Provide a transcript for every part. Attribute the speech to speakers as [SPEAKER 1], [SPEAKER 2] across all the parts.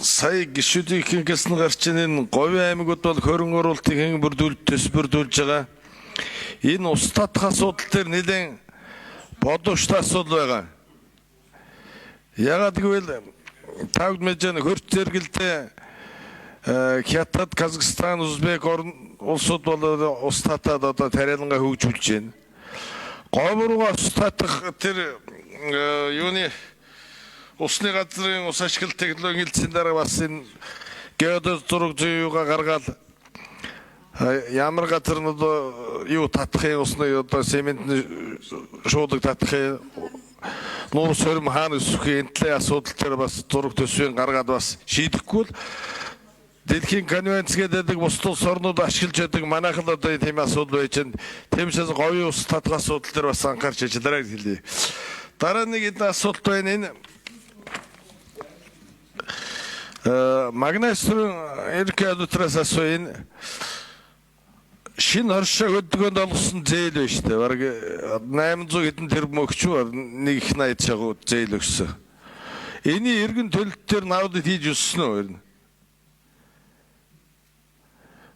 [SPEAKER 1] сая гишүүдийнхээс нь гарч энэ Говийн аймагуд бол хөрөнгө оруулалтын төсбөрдүүлж байгаа. Энэ ус татах асуудал дээр нэлээд бодогчтой асуудал байгаа. Ягаад гэвэл тагд мэжэн хөрч зэрэгэлдээ Хятад, Казахстан, Узбек улсууд бол ус татаад одоо тариалангаа хөгжүүлж байна. Говь руугаа ус татах тэр юуны усны газрын ус ашиглах технологийн хэлтсийн дараа бас энэ геодез зураг зүйга гаргаад ямар газар нь одоо юу татахын усны одоо цементний шуудаг татахын нуус хөрм хаана өсөх энтлээ асуудал дээр бас зураг төсвийн гаргаад бас шийдэхгүй л дэлхийн конвенц гэдэг бусад улс орнууд ашиглаж байдаг манайхан одоо тийм асуудал байж байна. Тиймээс говийн ус татах асуудал дээр бас анхаарч ажиллаарай хэлье. Дараа нэг энэ асуудал байна энэ магнесрын эркадутраас асууя шинэ оршоо хөдөлгөөнд олгосон зээл байна шүү дээ. Бараг 800 хэдэн тэрбум өгч нэг их 80 шагуу зээл өгсөн. Эний эргэн төлөлт төр аудит хийж өссөн үү?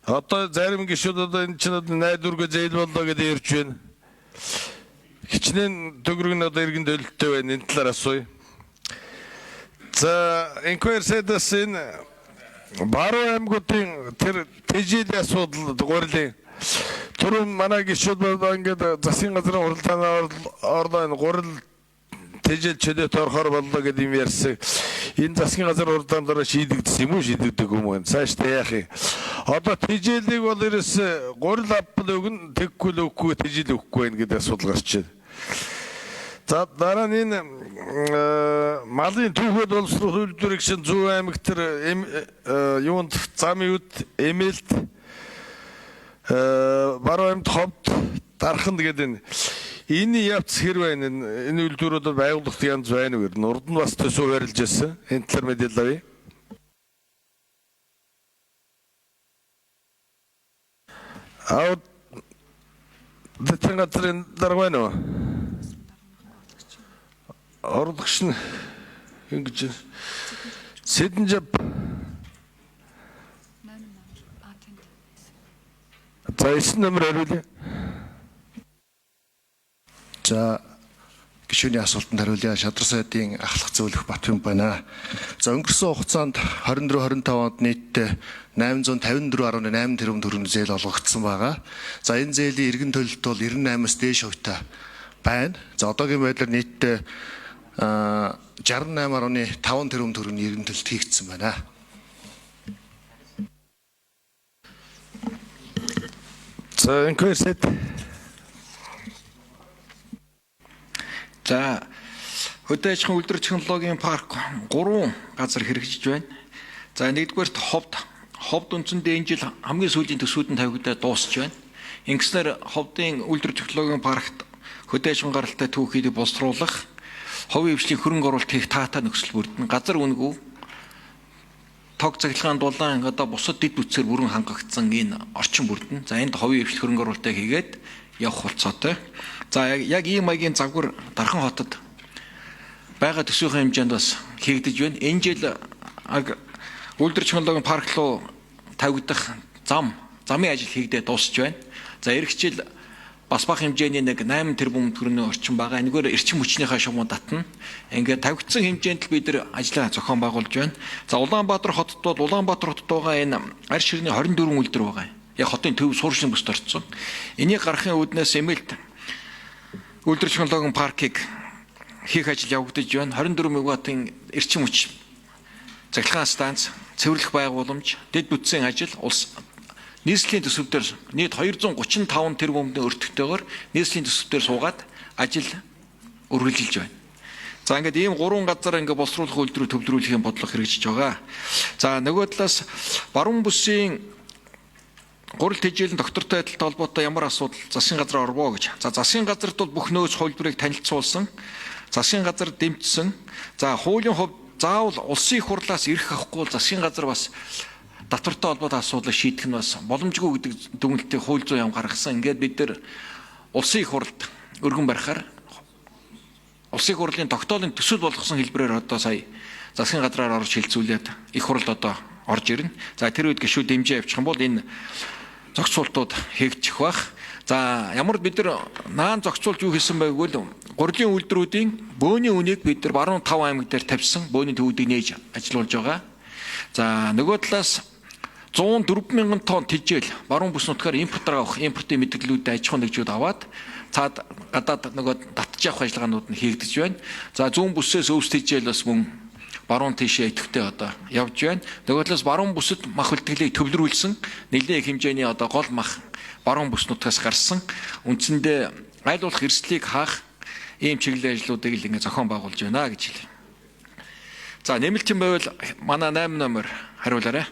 [SPEAKER 1] Одоо зарим гишүүд одоо энэ чинь найдваргүй зээл боллоо гэдэг ярьж байна. Хичнээн төгрөг нь одоо эргэн төлөлттэй байна. Энэ талаар асууя. За инквайр сайдаас энэ Баруун аймагуудын тэр тэжээлийн асуудал гурилын түрүүн манай гишүүд бол ингээд засгийн газрын уралдаанаар орлоо гурил тэжээл чөлөөт орохоор боллоо гэдэг юм ярьсан. Энэ засгийн газрын уралдаан дараа шийдэгдсэн юм уу шийдэгдэг юм уу? Цаашдаа яах юм? Одоо тэжээлийг бол ерөөс гурил авбал өгнө тэггүй л өгөхгүй тэжээл өгөхгүй байх гэдэг асуудал гарч байна. За дараа нь энэ малын түүхэд боловсрол үйлдвэрийг шин Зөв аймаг тэр юунд замын үд эмээлт Баруун аймагт ховд дарханд гэдэг энэ явц хэр байна энэ үйлдвэрүүд байгууллагт янз байна уу? Урд нь бас төсөв барилж байсан. Энэ талаар мэдээлэл авъя. Дэтгэн газрын дарга байна уу? Орлогч нь ингэж Сэдэнжав. За 9 номер хариулъя.
[SPEAKER 2] За гишүүний асуултанд хариулъя. Шадар сайдын ахлах зөвлөх Батбаян байна. За өнгөрсөн хугацаанд 24-25 онд нийтдээ 854.8 тэрбум төгрөгийн зээл олгогдсон байгаа. За энэ зээлийн эргэн төлөлт бол 98-аас дээш хувьтай байна. За одоогийн байдлаар нийтдээ 68.5 тэрбум төгрөгийн эргэн төлөлт хийгдсэн байна.
[SPEAKER 1] За инквайр сайд.
[SPEAKER 3] За хөдөө аж ахуйн үйлдвэр технологийн парк 3 газар хэрэгжиж байна. За нэгдүгээрт ховд үндсэндээ энэ жил хамгийн сүүлийн төсвүүд нь тавигдаад дуусч байна. Ингэснээр ховдын үйлдвэр технологийн паркт хөдөө аж ахуйн гаралтай түүхийг боловсруулах, ховын хвшлийн хөрөнгө оруулалт хийх таатай нөхцөл бүрдэн газар үнэгүй тог цахилгаан дулаан одоо бусад дэд бүтцээр бүрэн хангагдсан энэ орчин бүрдэн. За энд ховын хвшил хөрөнгө оруулалтаа хийгээд явах болцоотой. За яг ийм маягийн загвар Дархан хотод байгаа төсвийн хэмжээнд бас хийгдэж байна. Энэ жил үйлдвэр технологийн парк руу тавигдах замын ажил хийгдээ дуусч байна. За эх жил бас бага хэмжээний нэг 8 тэрбум төгрөгийн орчин байгаа. Энэгээр эрчим хүчнийхээ шугам татна. Ингээд тавигдсан хэмжээнд л бид нар ажлаа зохион байгуулж байна. За Улаанбаатар хотод бол Улаанбаатар хотод байгаа энэ арь ширний 24 үйлдвэр байгаа. Яг хотын төв сууршин бүст орцсон. Энийг гаргахын үүднээс эмээлт үйлдвэр технологийн паркийг хийх ажил явагдаж байна. 24 мегаваттын эрчим хүч цахилгаан станц, цэвэрлэх байгууламж, дэд бүтцийн ажил улс нийслэлийн төсөвдөр нийт 235 тэрбумын өртөгтэйгээр нийслэлийн төсөвдөр суугаад ажил үргэлжилж байна. За ингээд ийм 3 газар ингээд боловсруулах үйлдвэрийг төвлөрүүлэхийн бодлого хэрэгжиж байгаа. За нөгөө талаас баруун бүсийн гурил тэжээлийн доктортой адилтай холбоотой ямар асуудал засгийн газар орвоо гэж. За засгийн газарт бол бүх нөөц хувилбарыг танилцуулсан. Засгийн газар дэмжсэн. За хуулийн хувьд заавал улсын их хурлаас ирэх авахгүй засгийн газар бас татвартай холбоотой асуудлыг шийдэх нь бас боломжгүй гэдэг дүгнэлтийг хууль зүйн яам гаргасан. Ингээд бид нар улсын их хурлд өргөн барихаар улсын их хурлын тогтоолын төсөл болгосон хэлбэрээр одоо сая засгийн газраар орж хилцүүлээд их хуралд одоо орж ирнэ. За тэр үед гишүүд дэмжиж явчих юм бол энэ зохицуултууд хийгдчих бах. За ямар бид нар наан зохицуулж юу хийсэн байг вэ? Гурлийн үйлдвэрүүдийн бөөний үнийг бид нар баруун 5 аймаг дээр тавьсан бөөний төвүүдийг нээж ажилуулж байгаа. За нөгөө талаас 104,000 тонн тэжээл баруун бүс нутгаар импортоор авах импортын мэдээллүүдээ аж ахуйн нэгжүүд аваад цаад гадаад нөгөө татж авах ажиллагаанууд нь хийгдэж байна. За зүүн бүсээс өвс тэжээл бас мөн баруун тийшээ идэвхтэй одоо явж байна. Нөгөө талаас баруун бүсэд мах үлтгэлийг төвлөрүүлсэн нэлээд их хэмжээний одоо гол мах баруун бүс нутгаас гарсан. Үндсэндээ айлуулах эрсдлийг хаах ийм чиглэлийн ажлуудыг л ингэ зохион байгуулж байна гэж хэлээ. За нэмэлт юм байвал манай 8 номер хариулаарай.